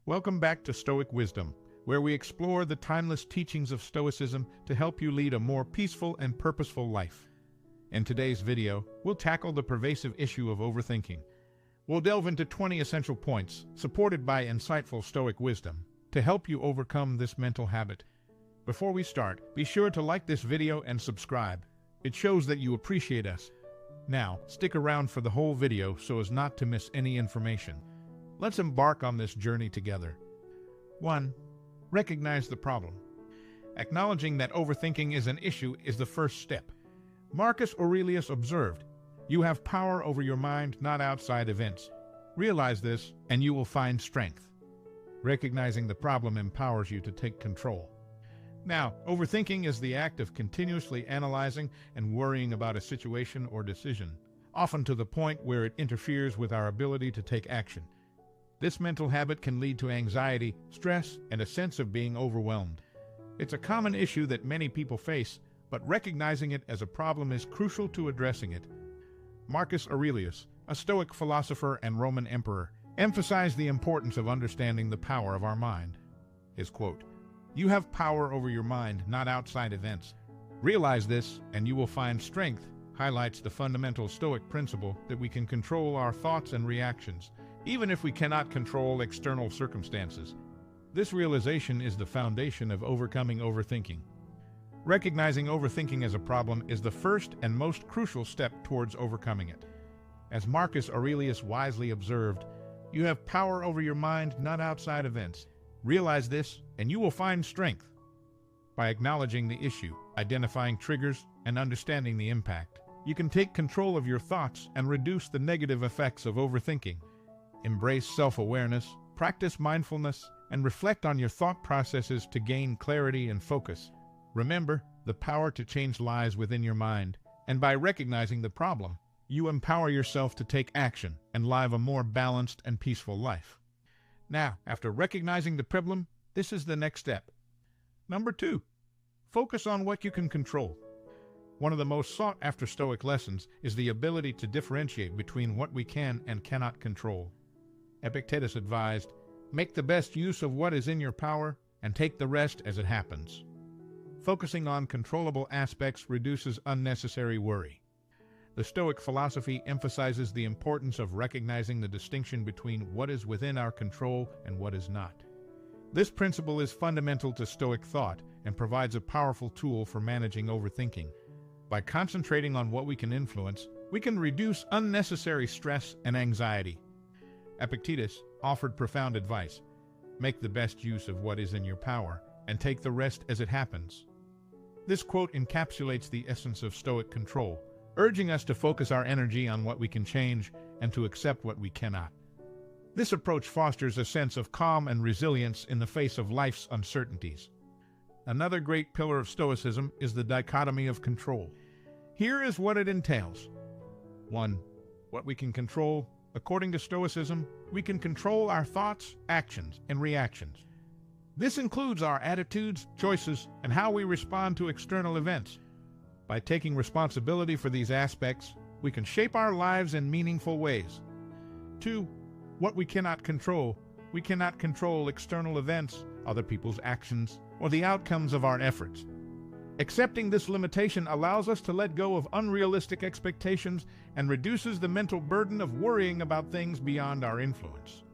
Welcome back to Stoic Wisdom, where we explore the timeless teachings of Stoicism to help you lead a more peaceful and purposeful life. In today's video, we'll tackle the pervasive issue of overthinking. We'll delve into 20 essential points, supported by insightful Stoic wisdom, to help you overcome this mental habit. Before we start, be sure to like this video and subscribe. It shows that you appreciate us. Now, stick around for the whole video so as not to miss any information. Let's embark on this journey together. 1. Recognize the problem. Acknowledging that overthinking is an issue is the first step. Marcus Aurelius observed, "You have power over your mind, not outside events. Realize this, and you will find strength." Recognizing the problem empowers you to take control. Now, overthinking is the act of continuously analyzing and worrying about a situation or decision, often to the point where it interferes with our ability to take action. This mental habit can lead to anxiety, stress, and a sense of being overwhelmed. It's a common issue that many people face, but recognizing it as a problem is crucial to addressing it. Marcus Aurelius, a Stoic philosopher and Roman emperor, emphasized the importance of understanding the power of our mind. His quote, "You have power over your mind, not outside events. Realize this, and you will find strength," highlights the fundamental Stoic principle that we can control our thoughts and reactions, even if we cannot control external circumstances. This realization is the foundation of overcoming overthinking. Recognizing overthinking as a problem is the first and most crucial step towards overcoming it. As Marcus Aurelius wisely observed, "You have power over your mind, not outside events. Realize this, and you will find strength." By acknowledging the issue, identifying triggers, and understanding the impact, you can take control of your thoughts and reduce the negative effects of overthinking. Embrace self-awareness, practice mindfulness, and reflect on your thought processes to gain clarity and focus. Remember, the power to change lies within your mind, and by recognizing the problem, you empower yourself to take action and live a more balanced and peaceful life. Now, after recognizing the problem, this is the next step. Number 2, focus on what you can control. One of the most sought-after Stoic lessons is the ability to differentiate between what we can and cannot control. Epictetus advised, "Make the best use of what is in your power and take the rest as it happens." Focusing on controllable aspects reduces unnecessary worry. The Stoic philosophy emphasizes the importance of recognizing the distinction between what is within our control and what is not. This principle is fundamental to Stoic thought and provides a powerful tool for managing overthinking. By concentrating on what we can influence, we can reduce unnecessary stress and anxiety. Epictetus offered profound advice: "Make the best use of what is in your power and take the rest as it happens." This quote encapsulates the essence of Stoic control, urging us to focus our energy on what we can change and to accept what we cannot. This approach fosters a sense of calm and resilience in the face of life's uncertainties. Another great pillar of Stoicism is the dichotomy of control. Here is what it entails. 1. What we can control. According to Stoicism, we can control our thoughts, actions, and reactions. This includes our attitudes, choices, and how we respond to external events. By taking responsibility for these aspects, we can shape our lives in meaningful ways. 2. What we cannot control. We cannot control external events, other people's actions, or the outcomes of our efforts. Accepting this limitation allows us to let go of unrealistic expectations and reduces the mental burden of worrying about things beyond our influence.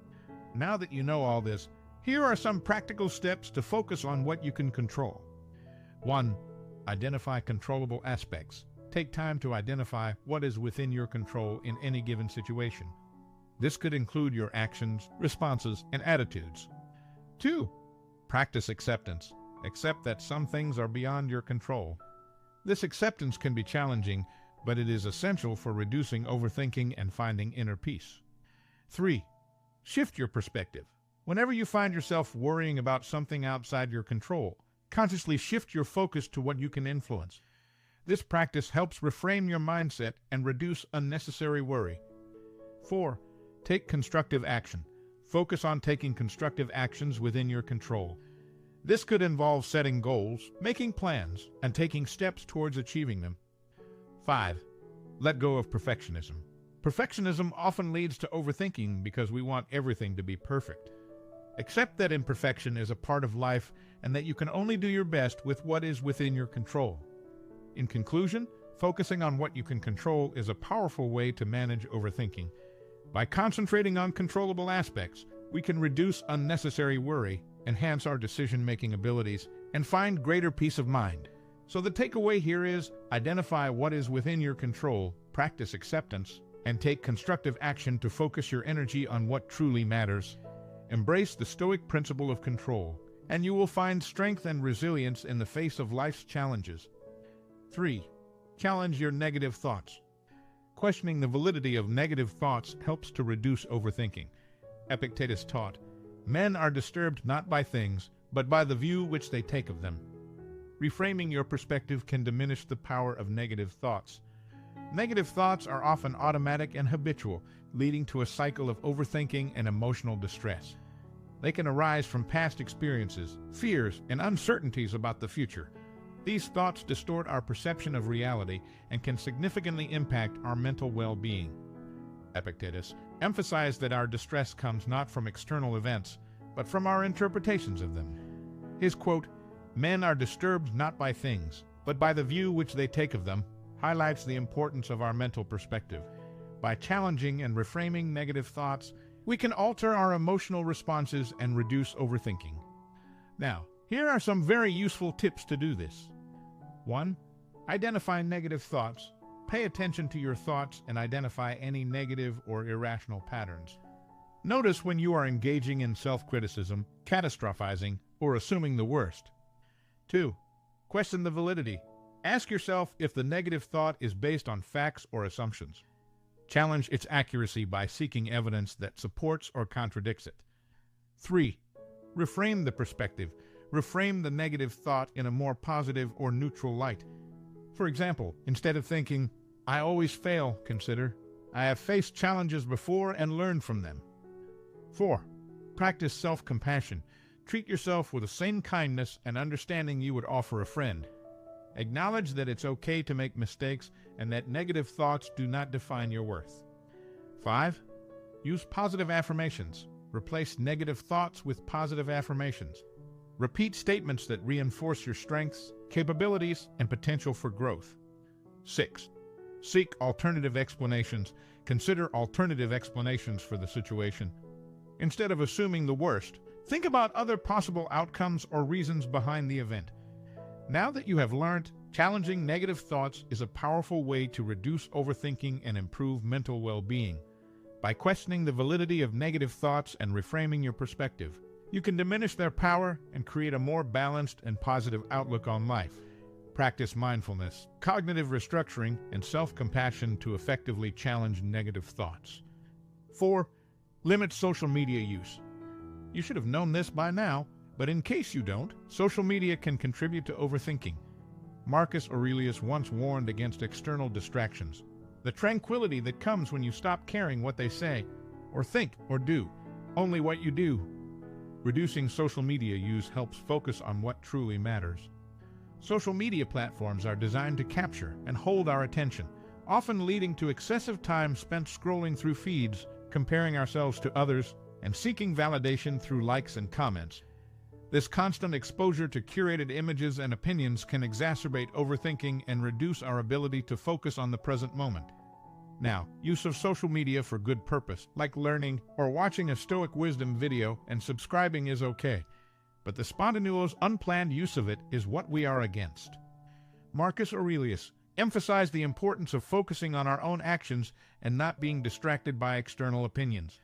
Now that you know all this, here are some practical steps to focus on what you can control. 1. Identify controllable aspects. Take time to identify what is within your control in any given situation. This could include your actions, responses, and attitudes. 2. Practice acceptance. Accept that some things are beyond your control. This acceptance can be challenging, but it is essential for reducing overthinking and finding inner peace. 3. Shift your perspective. Whenever you find yourself worrying about something outside your control, consciously shift your focus to what you can influence. This practice helps reframe your mindset and reduce unnecessary worry. 4. Take constructive action. Focus on taking constructive actions within your control. This could involve setting goals, making plans, and taking steps towards achieving them. 5. Let go of perfectionism. Perfectionism often leads to overthinking because we want everything to be perfect. Accept that imperfection is a part of life and that you can only do your best with what is within your control. In conclusion, focusing on what you can control is a powerful way to manage overthinking. By concentrating on controllable aspects, we can reduce unnecessary worry, enhance our decision-making abilities, and find greater peace of mind. So the takeaway here is, identify what is within your control, practice acceptance, and take constructive action to focus your energy on what truly matters. Embrace the Stoic principle of control, and you will find strength and resilience in the face of life's challenges. 3. Challenge your negative thoughts. Questioning the validity of negative thoughts helps to reduce overthinking. Epictetus taught, "Men are disturbed not by things, but by the view which they take of them." Reframing your perspective can diminish the power of negative thoughts. Negative thoughts are often automatic and habitual, leading to a cycle of overthinking and emotional distress. They can arise from past experiences, fears, and uncertainties about the future. These thoughts distort our perception of reality and can significantly impact our mental well-being. Epictetus emphasized that our distress comes not from external events, but from our interpretations of them. His quote, "Men are disturbed not by things, but by the view which they take of them," highlights the importance of our mental perspective. By challenging and reframing negative thoughts, we can alter our emotional responses and reduce overthinking. Now, here are some very useful tips to do this. 1. Identify negative thoughts. Pay attention to your thoughts and identify any negative or irrational patterns. Notice when you are engaging in self-criticism, catastrophizing, or assuming the worst. 2. Question the validity. Ask yourself if the negative thought is based on facts or assumptions. Challenge its accuracy by seeking evidence that supports or contradicts it. 3. Reframe the perspective. Reframe the negative thought in a more positive or neutral light. For example, instead of thinking, "I always fail," consider, "I have faced challenges before and learned from them." 4. Practice self-compassion. Treat yourself with the same kindness and understanding you would offer a friend. Acknowledge that it's okay to make mistakes and that negative thoughts do not define your worth. 5. Use positive affirmations. Replace negative thoughts with positive affirmations. Repeat statements that reinforce your strengths, capabilities, and potential for growth. 6. Seek alternative explanations. Consider alternative explanations for the situation. Instead of assuming the worst, think about other possible outcomes or reasons behind the event. Now that you have learned, challenging negative thoughts is a powerful way to reduce overthinking and improve mental well-being. By questioning the validity of negative thoughts and reframing your perspective, you can diminish their power and create a more balanced and positive outlook on life. Practice mindfulness, cognitive restructuring, and self-compassion to effectively challenge negative thoughts. 4. Limit social media use. You should have known this by now, but in case you don't, social media can contribute to overthinking. Marcus Aurelius once warned against external distractions. The tranquility that comes when you stop caring what they say, or think, or do, only what you do. Reducing social media use helps focus on what truly matters. Social media platforms are designed to capture and hold our attention, often leading to excessive time spent scrolling through feeds, comparing ourselves to others, and seeking validation through likes and comments. This constant exposure to curated images and opinions can exacerbate overthinking and reduce our ability to focus on the present moment. Now, use of social media for good purpose, like learning or watching a Stoic wisdom video and subscribing, is okay. But the spontaneous, unplanned use of it is what we are against. Marcus Aurelius emphasized the importance of focusing on our own actions and not being distracted by external opinions.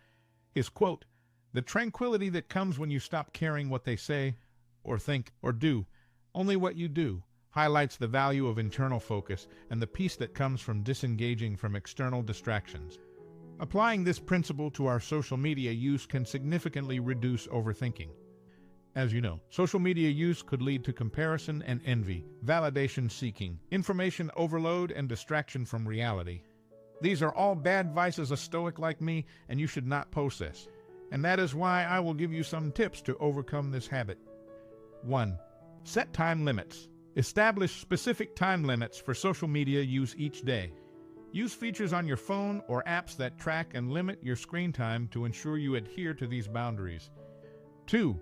His quote, "The tranquility that comes when you stop caring what they say, or think, or do, only what you do," highlights the value of internal focus and the peace that comes from disengaging from external distractions. Applying this principle to our social media use can significantly reduce overthinking. As you know, social media use could lead to comparison and envy, validation seeking, information overload, and distraction from reality. These are all bad vices a Stoic like me, and you should not possess. And that is why I will give you some tips to overcome this habit. 1. Set time limits. Establish specific time limits for social media use each day. Use features on your phone or apps that track and limit your screen time to ensure you adhere to these boundaries. 2. 2.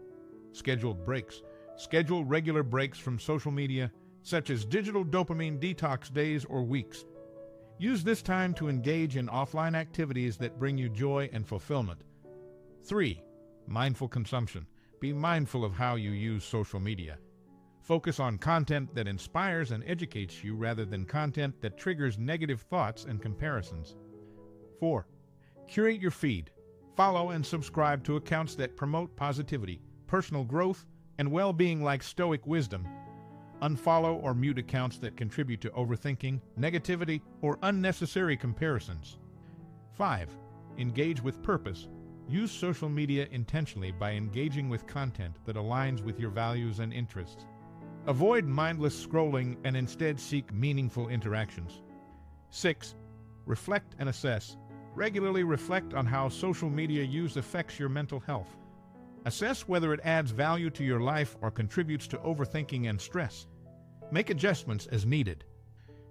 Scheduled breaks. Schedule regular breaks from social media, such as digital dopamine detox days or weeks. Use this time to engage in offline activities that bring you joy and fulfillment. 3. Mindful consumption. Be mindful of how you use social media. Focus on content that inspires and educates you rather than content that triggers negative thoughts and comparisons. 4. Curate your feed. Follow and subscribe to accounts that promote positivity, personal growth, and well-being like Stoic wisdom. Unfollow or mute accounts that contribute to overthinking, negativity, or unnecessary comparisons. 5. Engage with purpose. Use social media intentionally by engaging with content that aligns with your values and interests. Avoid mindless scrolling and instead seek meaningful interactions. 6. Reflect and assess. Regularly reflect on how social media use affects your mental health. Assess whether it adds value to your life or contributes to overthinking and stress. Make adjustments as needed.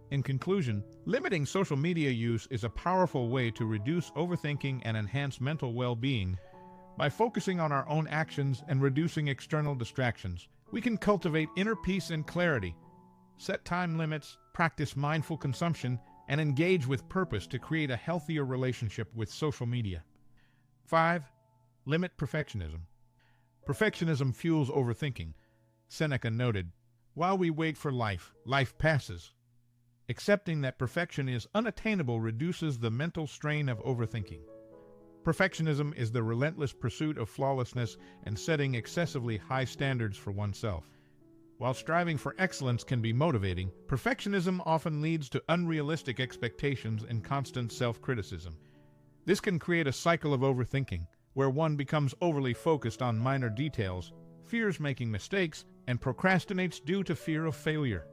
In conclusion, limiting social media use is a powerful way to reduce overthinking and enhance mental well-being. By focusing on our own actions and reducing external distractions, we can cultivate inner peace and clarity, set time limits, practice mindful consumption, and engage with purpose to create a healthier relationship with social media. 5. Limit perfectionism. Perfectionism fuels overthinking. Seneca noted, "While we wait for life, life passes." Accepting that perfection is unattainable reduces the mental strain of overthinking. Perfectionism is the relentless pursuit of flawlessness and setting excessively high standards for oneself. While striving for excellence can be motivating, perfectionism often leads to unrealistic expectations and constant self-criticism. This can create a cycle of overthinking, where one becomes overly focused on minor details, fears making mistakes, and procrastinates due to fear of failure.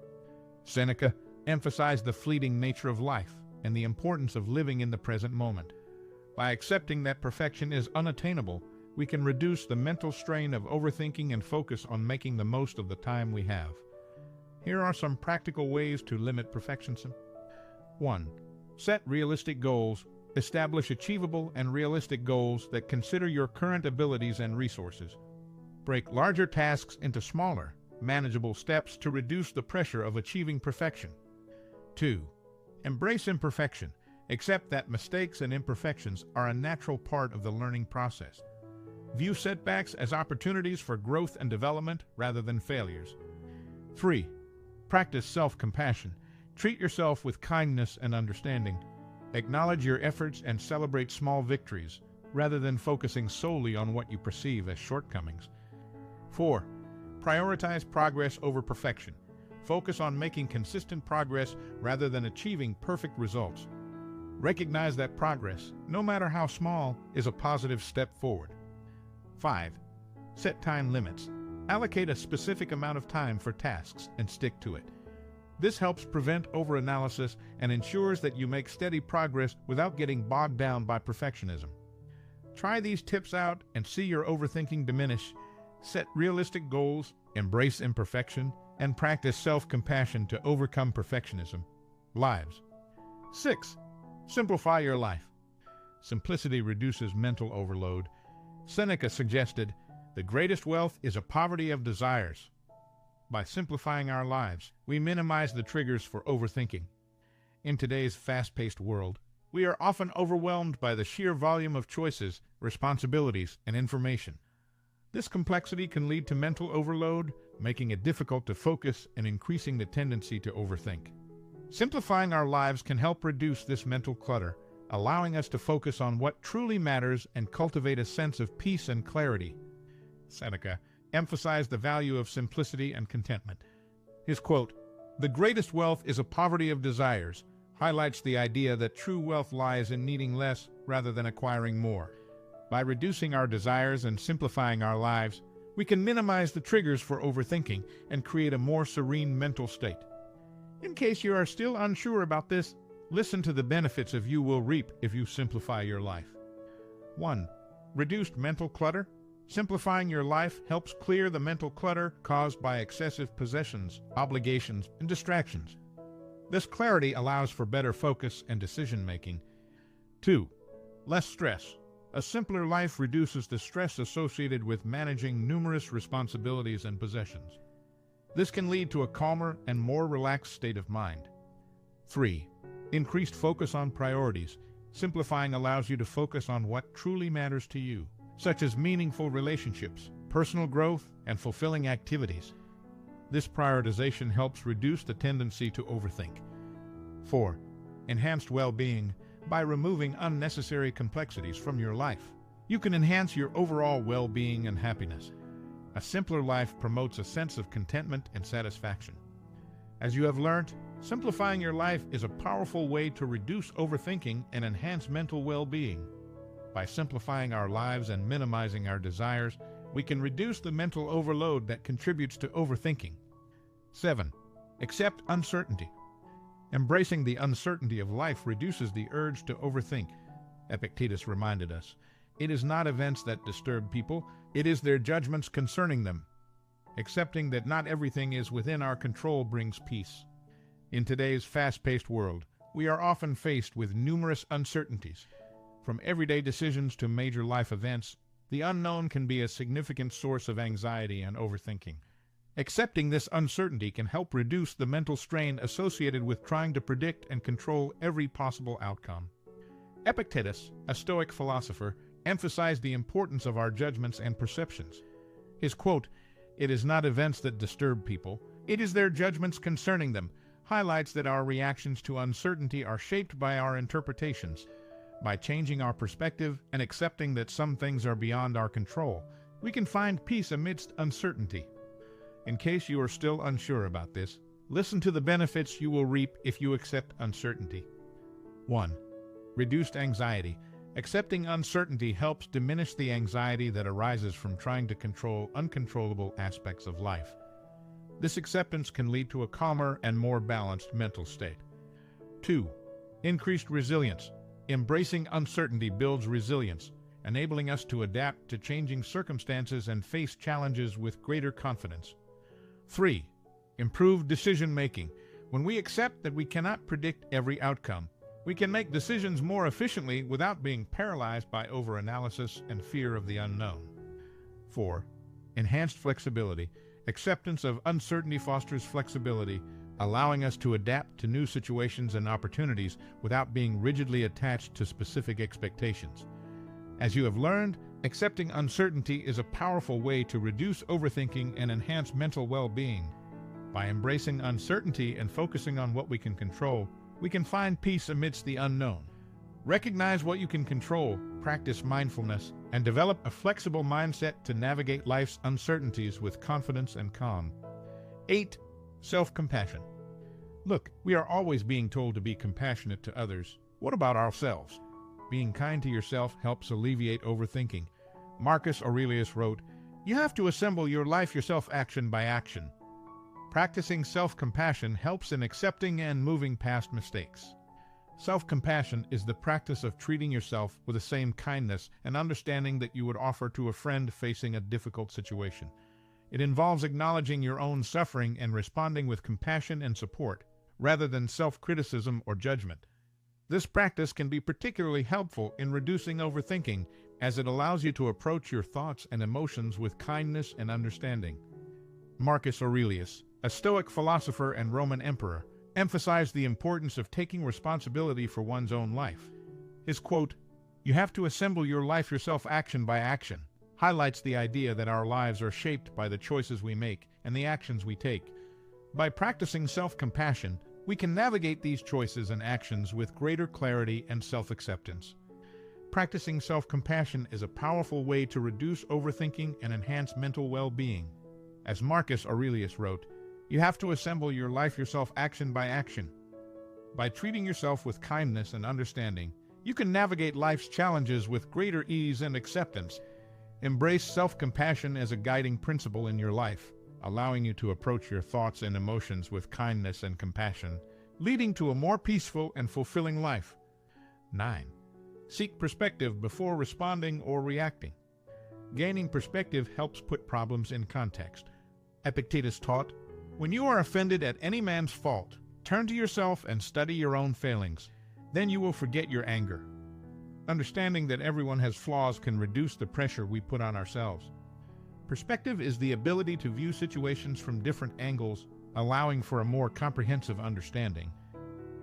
Seneca emphasized the fleeting nature of life and the importance of living in the present moment. By accepting that perfection is unattainable, we can reduce the mental strain of overthinking and focus on making the most of the time we have. Here are some practical ways to limit perfectionism. 1. Set realistic goals. Establish achievable and realistic goals that consider your current abilities and resources. Break larger tasks into smaller, manageable steps to reduce the pressure of achieving perfection. 2. Embrace imperfection. Accept that mistakes and imperfections are a natural part of the learning process. View setbacks as opportunities for growth and development rather than failures. 3. Practice self-compassion. Treat yourself with kindness and understanding. Acknowledge your efforts and celebrate small victories, rather than focusing solely on what you perceive as shortcomings. 4. Prioritize progress over perfection. Focus on making consistent progress rather than achieving perfect results. Recognize that progress, no matter how small, is a positive step forward. 5. Set time limits. Allocate a specific amount of time for tasks and stick to it. This helps prevent overanalysis and ensures that you make steady progress without getting bogged down by perfectionism. Try these tips out and see your overthinking diminish. Set realistic goals, embrace imperfection, and practice self-compassion to overcome perfectionism. Lives. 6. Simplify your life. Simplicity reduces mental overload. Seneca suggested, "The greatest wealth is a poverty of desires." By simplifying our lives, we minimize the triggers for overthinking. In today's fast-paced world, we are often overwhelmed by the sheer volume of choices, responsibilities, and information. This complexity can lead to mental overload, making it difficult to focus and increasing the tendency to overthink. Simplifying our lives can help reduce this mental clutter, allowing us to focus on what truly matters and cultivate a sense of peace and clarity. Seneca emphasized the value of simplicity and contentment. His quote, "The greatest wealth is a poverty of desires," highlights the idea that true wealth lies in needing less rather than acquiring more. By reducing our desires and simplifying our lives, we can minimize the triggers for overthinking and create a more serene mental state. In case you are still unsure about this, listen to the benefits you will reap if you simplify your life. 1. Reduced mental clutter. Simplifying your life helps clear the mental clutter caused by excessive possessions, obligations, and distractions. This clarity allows for better focus and decision-making. 2. Less stress. A simpler life reduces the stress associated with managing numerous responsibilities and possessions. This can lead to a calmer and more relaxed state of mind. 3. Increased focus on priorities. Simplifying allows you to focus on what truly matters to you, such as meaningful relationships, personal growth, and fulfilling activities. This prioritization helps reduce the tendency to overthink. 4. Enhanced well-being. By removing unnecessary complexities from your life, you can enhance your overall well-being and happiness. A simpler life promotes a sense of contentment and satisfaction. As you have learned, simplifying your life is a powerful way to reduce overthinking and enhance mental well-being. By simplifying our lives and minimizing our desires, we can reduce the mental overload that contributes to overthinking. 7. Accept uncertainty. Embracing the uncertainty of life reduces the urge to overthink. Epictetus reminded us, "It is not events that disturb people, it is their judgments concerning them." Accepting that not everything is within our control brings peace. In today's fast-paced world, we are often faced with numerous uncertainties. From everyday decisions to major life events, the unknown can be a significant source of anxiety and overthinking. Accepting this uncertainty can help reduce the mental strain associated with trying to predict and control every possible outcome. Epictetus, a Stoic philosopher, emphasized the importance of our judgments and perceptions. His quote, "It is not events that disturb people, it is their judgments concerning them," highlights that our reactions to uncertainty are shaped by our interpretations. By changing our perspective and accepting that some things are beyond our control, we can find peace amidst uncertainty. In case you are still unsure about this, listen to the benefits you will reap if you accept uncertainty. 1. Reduced anxiety. Accepting uncertainty helps diminish the anxiety that arises from trying to control uncontrollable aspects of life. This acceptance can lead to a calmer and more balanced mental state. 2. Increased resilience. Embracing uncertainty builds resilience, enabling us to adapt to changing circumstances and face challenges with greater confidence. 3. Improved decision-making. When we accept that we cannot predict every outcome, we can make decisions more efficiently without being paralyzed by overanalysis and fear of the unknown. 4. Enhanced flexibility. Acceptance of uncertainty fosters flexibility, allowing us to adapt to new situations and opportunities without being rigidly attached to specific expectations. As you have learned, accepting uncertainty is a powerful way to reduce overthinking and enhance mental well-being. By embracing uncertainty and focusing on what we can control, we can find peace amidst the unknown. Recognize what you can control, practice mindfulness, and develop a flexible mindset to navigate life's uncertainties with confidence and calm. 8. Self-compassion. Look, we are always being told to be compassionate to others. What about ourselves? Being kind to yourself helps alleviate overthinking. Marcus Aurelius wrote, "You have to assemble your life yourself action by action." Practicing self-compassion helps in accepting and moving past mistakes. Self-compassion is the practice of treating yourself with the same kindness and understanding that you would offer to a friend facing a difficult situation. It involves acknowledging your own suffering and responding with compassion and support, rather than self-criticism or judgment. This practice can be particularly helpful in reducing overthinking, as it allows you to approach your thoughts and emotions with kindness and understanding. Marcus Aurelius, a Stoic philosopher and Roman emperor, emphasized the importance of taking responsibility for one's own life. His quote, "You have to assemble your life yourself action by action," highlights the idea that our lives are shaped by the choices we make and the actions we take. By practicing self-compassion, we can navigate these choices and actions with greater clarity and self-acceptance. Practicing self-compassion is a powerful way to reduce overthinking and enhance mental well-being. As Marcus Aurelius wrote, "You have to assemble your life yourself action by action." By treating yourself with kindness and understanding, you can navigate life's challenges with greater ease and acceptance. Embrace self-compassion as a guiding principle in your life, allowing you to approach your thoughts and emotions with kindness and compassion, leading to a more peaceful and fulfilling life. 9. Seek perspective before responding or reacting. Gaining perspective helps put problems in context. Epictetus taught, "When you are offended at any man's fault, turn to yourself and study your own failings. Then you will forget your anger." Understanding that everyone has flaws can reduce the pressure we put on ourselves. Perspective is the ability to view situations from different angles, allowing for a more comprehensive understanding.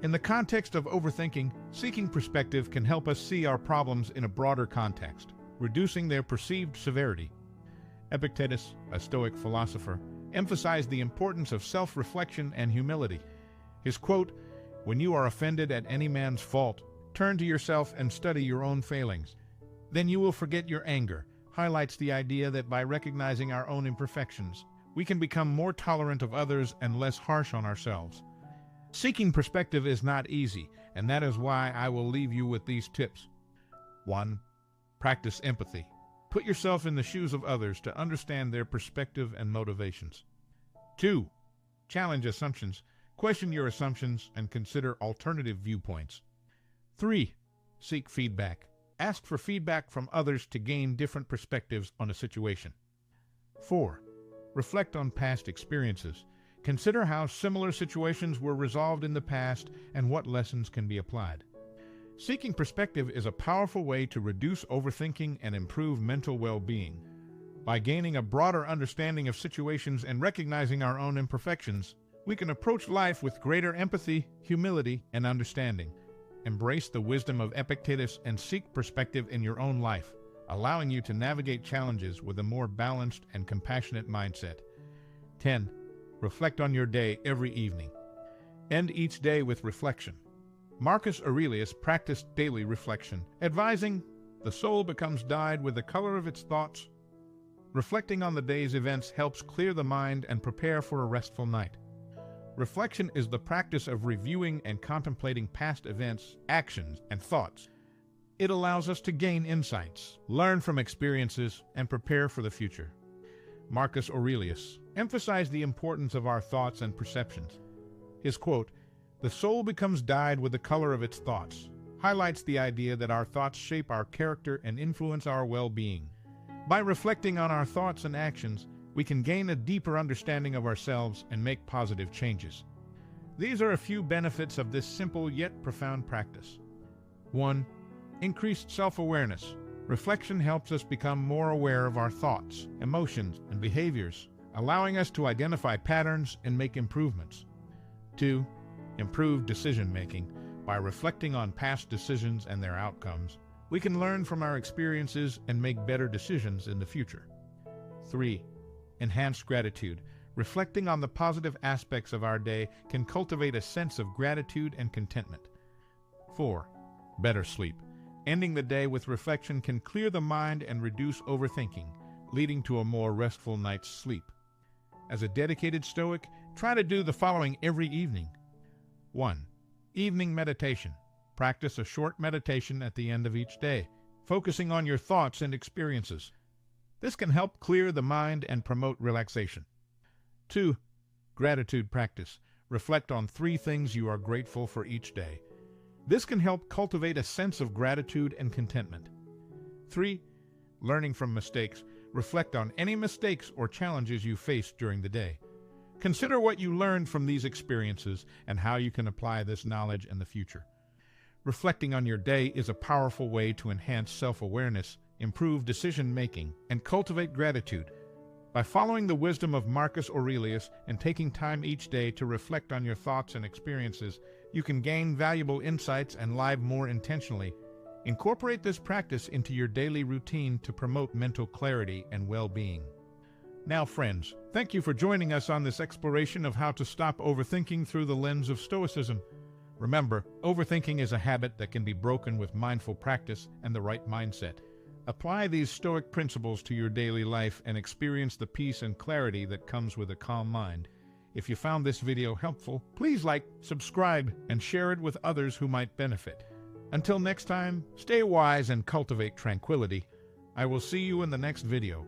In the context of overthinking, seeking perspective can help us see our problems in a broader context, reducing their perceived severity. Epictetus, a Stoic philosopher, emphasized the importance of self-reflection and humility. His quote, "When you are offended at any man's fault, turn to yourself and study your own failings. Then you will forget your anger," highlights the idea that by recognizing our own imperfections, we can become more tolerant of others and less harsh on ourselves. Seeking perspective is not easy, and that is why I will leave you with these tips. 1. Practice empathy. Put yourself in the shoes of others to understand their perspective and motivations. 2. Challenge assumptions. Question your assumptions and consider alternative viewpoints. 3. Seek feedback. Ask for feedback from others to gain different perspectives on a situation. 4. Reflect on past experiences. Consider how similar situations were resolved in the past and what lessons can be applied. Seeking perspective is a powerful way to reduce overthinking and improve mental well-being. By gaining a broader understanding of situations and recognizing our own imperfections, we can approach life with greater empathy, humility, and understanding. Embrace the wisdom of Epictetus and seek perspective in your own life, allowing you to navigate challenges with a more balanced and compassionate mindset. 10. Reflect on your day every evening. End each day with reflection. Marcus Aurelius practiced daily reflection, advising, "The soul becomes dyed with the color of its thoughts." Reflecting on the day's events helps clear the mind and prepare for a restful night. Reflection is the practice of reviewing and contemplating past events, actions, and thoughts. It allows us to gain insights, learn from experiences, and prepare for the future. Marcus Aurelius emphasized the importance of our thoughts and perceptions. His quote, "The soul becomes dyed with the color of its thoughts," highlights the idea that our thoughts shape our character and influence our well-being. By reflecting on our thoughts and actions, we can gain a deeper understanding of ourselves and make positive changes. These are a few benefits of this simple yet profound practice. 1. Increased self-awareness. Reflection helps us become more aware of our thoughts, emotions, and behaviors, allowing us to identify patterns and make improvements. 2. Improved decision-making. By reflecting on past decisions and their outcomes, we can learn from our experiences and make better decisions in the future. 3. Enhanced gratitude. Reflecting on the positive aspects of our day can cultivate a sense of gratitude and contentment. 4. Better sleep. Ending the day with reflection can clear the mind and reduce overthinking, leading to a more restful night's sleep. As a dedicated Stoic, try to do the following every evening. 1. Evening meditation. Practice a short meditation at the end of each day, focusing on your thoughts and experiences. This can help clear the mind and promote relaxation. 2. Gratitude practice. Reflect on 3 things you are grateful for each day. This can help cultivate a sense of gratitude and contentment. 3. Learning from mistakes. Reflect on any mistakes or challenges you faced during the day. Consider what you learned from these experiences and how you can apply this knowledge in the future. Reflecting on your day is a powerful way to enhance self-awareness, improve decision-making, and cultivate gratitude. By following the wisdom of Marcus Aurelius and taking time each day to reflect on your thoughts and experiences, you can gain valuable insights and live more intentionally. Incorporate this practice into your daily routine to promote mental clarity and well-being. Now, friends, thank you for joining us on this exploration of how to stop overthinking through the lens of Stoicism. Remember, overthinking is a habit that can be broken with mindful practice and the right mindset. Apply these Stoic principles to your daily life and experience the peace and clarity that comes with a calm mind. If you found this video helpful, please like, subscribe, and share it with others who might benefit. Until next time, stay wise and cultivate tranquility. I will see you in the next video.